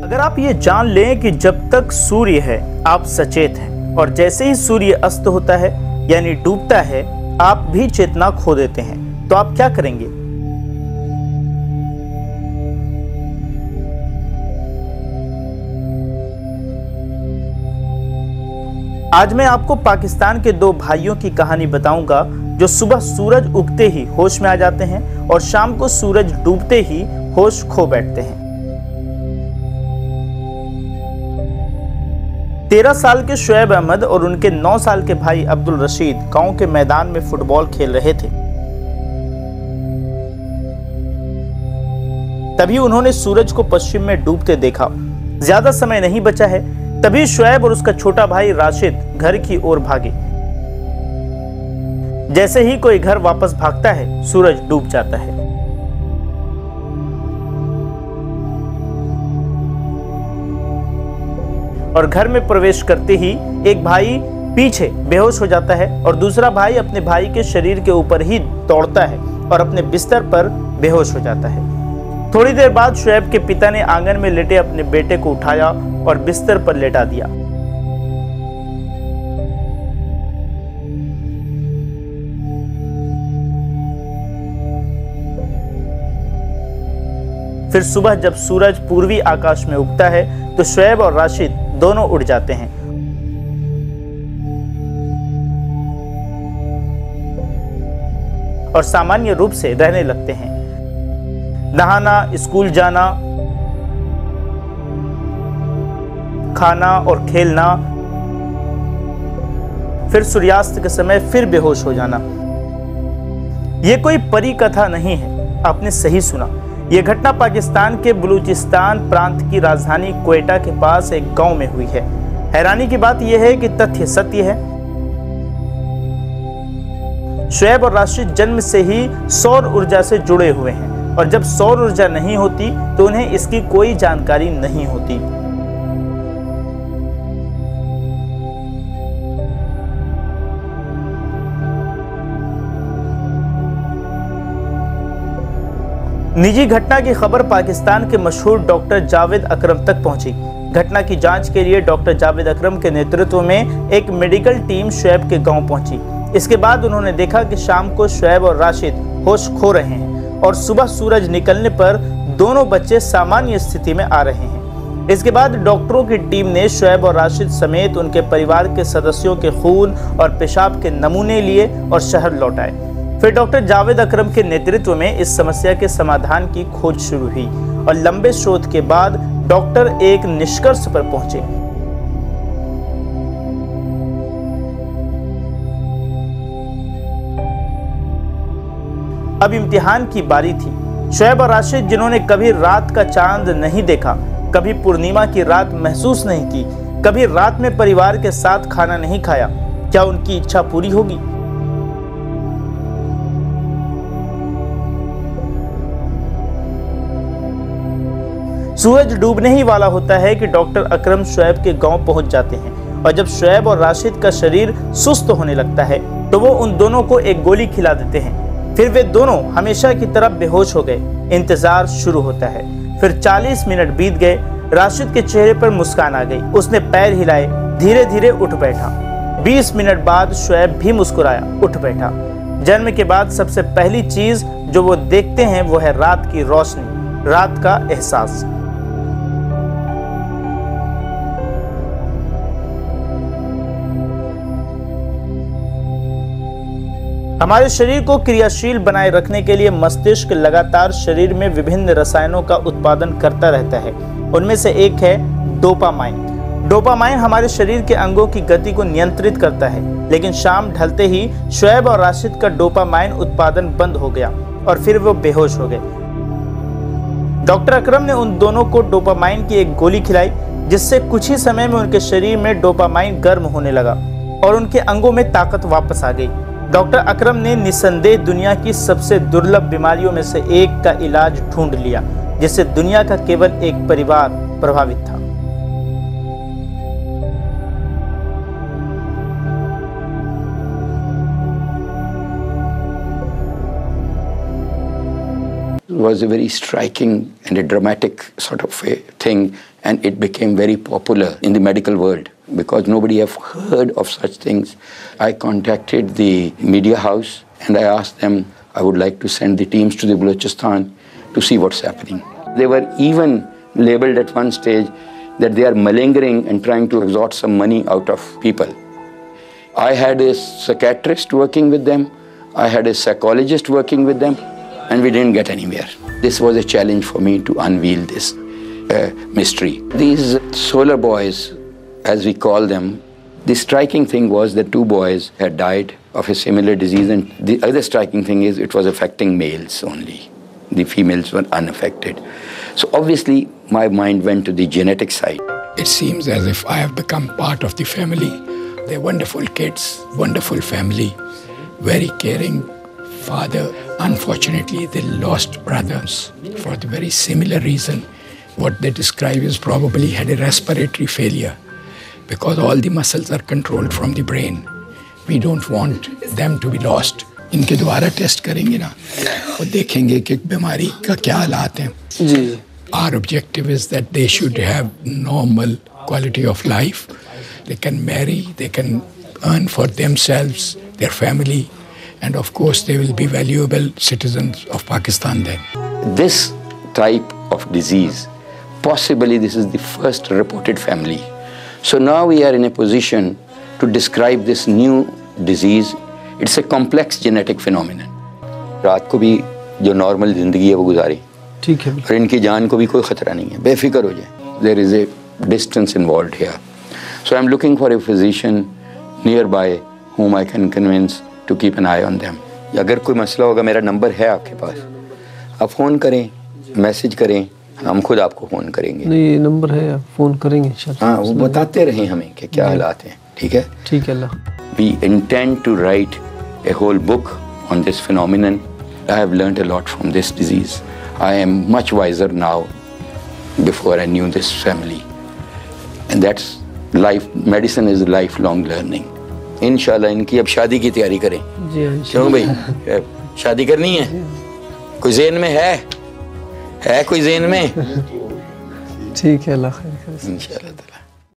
अगर आप ये जान लें कि जब तक सूर्य है आप सचेत हैं और जैसे ही सूर्य अस्त होता है यानी डूबता है आप भी चेतना खो देते हैं, तो आप क्या करेंगे? आज मैं आपको पाकिस्तान के दो भाइयों की कहानी बताऊंगा जो सुबह सूरज उगते ही होश में आ जाते हैं और शाम को सूरज डूबते ही होश खो बैठते हैं। 13 साल के शुएब अहमद और उनके 9 साल के भाई अब्दुल रशीद गांव के मैदान में फुटबॉल खेल रहे थे। तभी उन्होंने सूरज को पश्चिम में डूबते देखा। ज्यादा समय नहीं बचा है, तभी शुएब और उसका छोटा भाई राशिद घर की ओर भागे। जैसे ही कोई घर वापस भागता है, सूरज डूब जाता है। और घर में प्रवेश करते ही एक भाई पीछे बेहोश हो जाता है और दूसरा भाई अपने भाई के शरीर के ऊपर ही दौड़ता है और अपने बिस्तर पर बेहोश हो जाता है। थोड़ी देर बाद शुएब के पिता ने आंगन में लेटे अपने बेटे को उठाया और बिस्तर पर लेटा दिया। फिर सुबह जब सूरज पूर्वी आकाश में उगता है तो शुएब और राशिद दोनों उड़ जाते हैं और सामान्य रूप से रहने लगते हैं। नहाना, स्कूल जाना, खाना और खेलना, फिर सूर्यास्त के समय फिर बेहोश हो जाना। यह कोई परी कथा नहीं है, आपने सही सुना। यह घटना पाकिस्तान के बलूचिस्तान प्रांत की राजधानी क्वेटा के पास एक गांव में हुई है। हैरानी की बात यह है कि तथ्य सत्य है। शुएब और राशिद जन्म से ही सौर ऊर्जा से जुड़े हुए हैं और जब सौर ऊर्जा नहीं होती तो उन्हें इसकी कोई जानकारी नहीं होती। निजी घटना की खबर पाकिस्तान के मशहूर डॉक्टर जावेद अकरम तक पहुंची। घटना की जांच के लिए डॉक्टर जावेद अकरम के नेतृत्व में एक मेडिकल टीम शुएब के गांव पहुंची। इसके बाद उन्होंने देखा कि शाम को शुएब और राशिद होश खो रहे हैं और सुबह सूरज निकलने पर दोनों बच्चे सामान्य स्थिति में आ रहे हैं। इसके बाद डॉक्टरों की टीम ने शुएब और राशिद समेत उनके परिवार के सदस्यों के खून और पेशाब के नमूने लिए और शहर लौटाए। फिर डॉक्टर जावेद अकरम के नेतृत्व में इस समस्या के समाधान की खोज शुरू हुई और लंबे शोध के बाद डॉक्टर एक निष्कर्ष पर पहुंचे। अब इम्तिहान की बारी थी। शुएब और राशिद जिन्होंने कभी रात का चांद नहीं देखा, कभी पूर्णिमा की रात महसूस नहीं की, कभी रात में परिवार के साथ खाना नहीं खाया, क्या उनकी इच्छा पूरी होगी? सूरज डूबने ही वाला होता है कि डॉक्टर अकरम शुएब के गांव पहुंच जाते हैं और जब शुएब और राशिद का शरीर सुस्त होने लगता है तो वो उन दोनों को एक गोली खिला देते हैं। फिर वे दोनों हमेशा की तरह बेहोश हो गए। इंतजार शुरू होता है। फिर 40 मिनट बीत गए। राशिद के चेहरे पर मुस्कान आ गई। उसने पैर हिलाए, धीरे धीरे उठ बैठा। 20 मिनट बाद शुएब भी मुस्कुराया, उठ बैठा। जन्म के बाद सबसे पहली चीज जो वो देखते हैं वो है रात की रोशनी, रात का एहसास। हमारे शरीर को क्रियाशील बनाए रखने के लिए मस्तिष्क लगातार शरीर में विभिन्न रसायनों का उत्पादन करता रहता है। उनमें से एक है डोपामाइन। डोपामाइन हमारे शरीर के अंगों की गति को नियंत्रित करता है, लेकिन शाम ढलते ही शुएब और राशिद का डोपामाइन उत्पादन बंद हो गया और फिर वो बेहोश हो गए। डॉक्टर अकरम ने उन दोनों को डोपामाइन की एक गोली खिलाई, जिससे कुछ ही समय में उनके शरीर में डोपामाइन गर्म होने लगा और उनके अंगों में ताकत वापस आ गई। डॉक्टर अकरम ने निस्संदेह दुनिया की सबसे दुर्लभ बीमारियों में से एक का इलाज ढूंढ लिया, जिससे दुनिया का केवल एक परिवार प्रभावित था। was a very striking and a dramatic sort of a thing, and it became very popular in the medical world because nobody have heard of such things. I contacted the media house and I asked them, I would like to send the teams to the Balochistan to see what's happening. They were even labeled at one stage that they are malingering and trying to extort some money out of people. I had a psychiatrist working with them, I had a psychologist working with them, and we didn't get anywhere. This was a challenge for me to unveil this mystery. These solar boys, as we call them, the striking thing was that 2 boys had died of a similar disease, and the other striking thing is it was affecting males only. The females were unaffected. So obviously my mind went to the genetic side. It seems as if I have become part of the family. They're wonderful kids, wonderful family, very caring father. Unfortunately, they lost brothers for the very similar reason. What they describe is probably had a respiratory failure because all the muscles are controlled from the brain. We don't want them to be lost. इनके दोबारा test करेंगे ना और देखेंगे कि बीमारी का क्या हालात हैं जी. Our objective is that they should have normal quality of life. They can marry, they can earn for themselves, their family, and of course they will be valuable citizens of Pakistan then. This type of disease, possibly this is the first reported family. So now we are in a position to describe this new disease. It's a complex genetic phenomenon. रात को भी जो normal जिंदगी है वो गुजारें, ठीक है, और इनकी जान को भी कोई खतरा नहीं है, बेफिक्र हो जाए. There is a distance involved here. So I'm looking for a physician nearby whom I can convince to keep an eye on them. अगर कोई मसला होगा, मेरा नंबर है आपके पास, आप फ़ोन करें, मैसेज करें, हम खुद आपको फ़ोन करेंगे. नहीं, नंबर है, आप फ़ोन करेंगे इंशाल्लाह. हाँ, वो बताते रहें हमें कि क्या हालात हैं. ठीक है, ठीक है. अल्लाह. We intend to write a whole book on this phenomenon. I have learned a lot from this disease. I am much wiser now before I knew this family. And that's life. Medicine is lifelong learning. इंशाल्लाह इनकी अब शादी की तैयारी करें. क्यों भाई, शादी करनी है? कोई ज़हन में है कोई ज़हन में? ठीक है, अल्लाह खैर करे इंशाल्लाह.